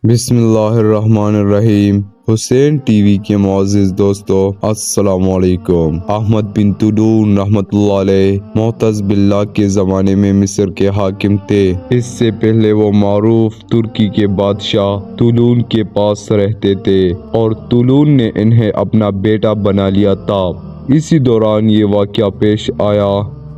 بسم اللہ الرحمن الرحیم۔ حسین ٹی وی کے معزز دوستو السلام علیکم۔ احمد بن طولون رحمت اللہ علیہ معتز باللہ کے زمانے میں مصر کے حاکم تھے۔ اس سے پہلے وہ معروف ترکی کے بادشاہ طولون کے پاس رہتے تھے اور طولون نے انہیں اپنا بیٹا بنا لیا تھا۔ اسی دوران یہ واقعہ پیش آیا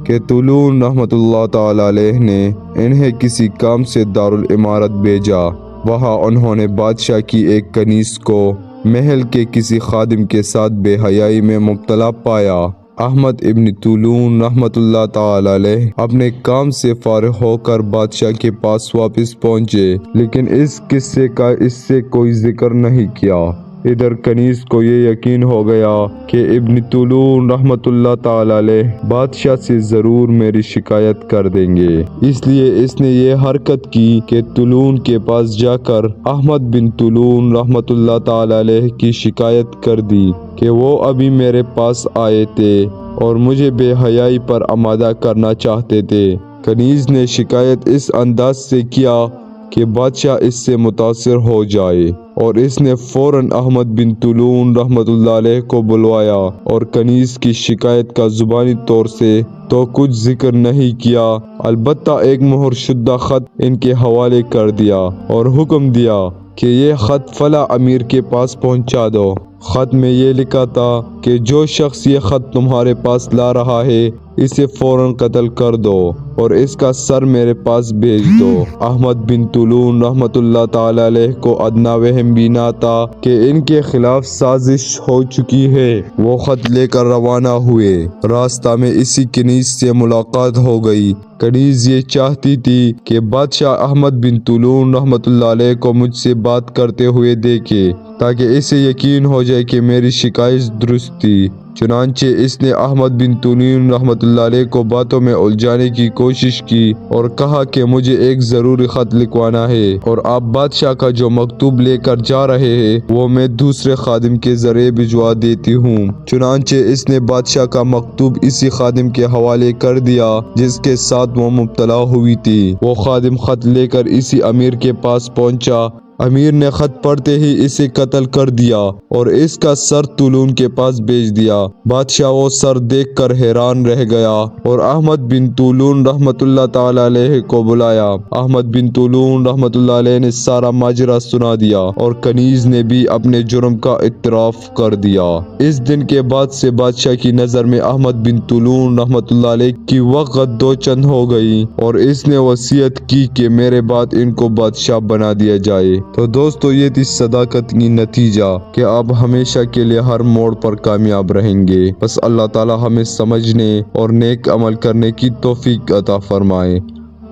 کہ طولون رحمت اللہ تعالی علیہ نے انہیں کسی کام سے دارالامارت بھیجا۔ وہاں انہوں نے بادشاہ کی ایک کنیز کو محل کے کسی خادم کے ساتھ بے حیائی میں مبتلا پایا۔ احمد ابن طولون رحمت اللہ تعالی علیہ اپنے کام سے فارغ ہو کر بادشاہ کے پاس واپس پہنچے، لیکن اس قصے کا اس سے کوئی ذکر نہیں کیا۔ ادھر کنیز کو یہ یقین ہو گیا کہ ابن طولون رحمت اللہ تعالی علیہ بادشاہ سے ضرور میری شکایت کر دیں گے، اس لیے اس نے یہ حرکت کی کہ طولون کے پاس جا کر احمد بن طولون رحمت اللہ تعالی علیہ کی شکایت کر دی کہ وہ ابھی میرے پاس آئے تھے اور مجھے بے حیائی پر آمادہ کرنا چاہتے تھے۔ کنیز نے شکایت اس انداز سے کیا کہ بادشاہ اس سے متاثر ہو جائے، اور اس نے فوراً احمد بن طولون رحمت اللہ علیہ کو بلوایا اور کنیز کی شکایت کا زبانی طور سے تو کچھ ذکر نہیں کیا، البتہ ایک مہر شدہ خط ان کے حوالے کر دیا اور حکم دیا کہ یہ خط فلاں امیر کے پاس پہنچا دو۔ خط میں یہ لکھا تھا کہ جو شخص یہ خط تمہارے پاس لا رہا ہے اسے فوراً قتل کر دو اور اس کا سر میرے پاس بھیج دو۔ احمد بن طولون رحمت اللہ تعالی علیہ کو ادنا وہم بھی نہ تھا کہ ان کے خلاف سازش ہو چکی ہے۔ وہ خط لے کر روانہ ہوئے۔ راستہ میں اسی کنیز سے ملاقات ہو گئی۔ کنیز یہ چاہتی تھی کہ بادشاہ احمد بن طولون رحمت اللہ علیہ کو مجھ سے بات کرتے ہوئے دیکھے تاکہ اسے یقین ہو جائے کہ میری شکایت درست تھی۔ چنانچہ اس نے احمد بن طولون رحمت اللہ علیہ کو باتوں میں الجھانے کی کوشش کی اور کہا کہ مجھے ایک ضروری خط لکھوانا ہے اور آپ بادشاہ کا جو مکتوب لے کر جا رہے ہیں وہ میں دوسرے خادم کے ذریعے بھجوا دیتی ہوں۔ چنانچہ اس نے بادشاہ کا مکتوب اسی خادم کے حوالے کر دیا جس کے ساتھ وہ مبتلا ہوئی تھی۔ وہ خادم خط لے کر اسی امیر کے پاس پہنچا۔ امیر نے خط پڑھتے ہی اسے قتل کر دیا اور اس کا سر طولون کے پاس بھیج دیا۔ بادشاہ وہ سر دیکھ کر حیران رہ گیا اور احمد بن طولون رحمت اللہ تعالی علیہ کو بلایا۔ احمد بن طولون رحمت اللہ علیہ نے سارا ماجرا سنا دیا اور کنیز نے بھی اپنے جرم کا اعتراف کر دیا۔ اس دن کے بعد سے بادشاہ کی نظر میں احمد بن طولون رحمت اللہ علیہ کی وقت دو چند ہو گئی اور اس نے وصیت کی کہ میرے بعد ان کو بادشاہ بنا دیا جائے۔ تو دوستو یہ تھی صداقت کی نتیجہ کہ آپ ہمیشہ کے لیے ہر موڑ پر کامیاب رہیں گے۔ بس اللہ تعالی ہمیں سمجھنے اور نیک عمل کرنے کی توفیق عطا فرمائے،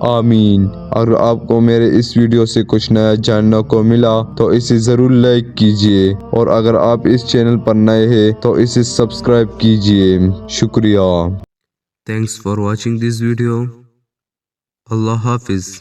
آمین۔ اگر آپ کو میرے اس ویڈیو سے کچھ نیا جاننے کو ملا تو اسے ضرور لائک کیجئے، اور اگر آپ اس چینل پر نئے ہیں تو اسے سبسکرائب کیجئے۔ شکریہ۔ Thanks for watching this video. Allah Hafiz.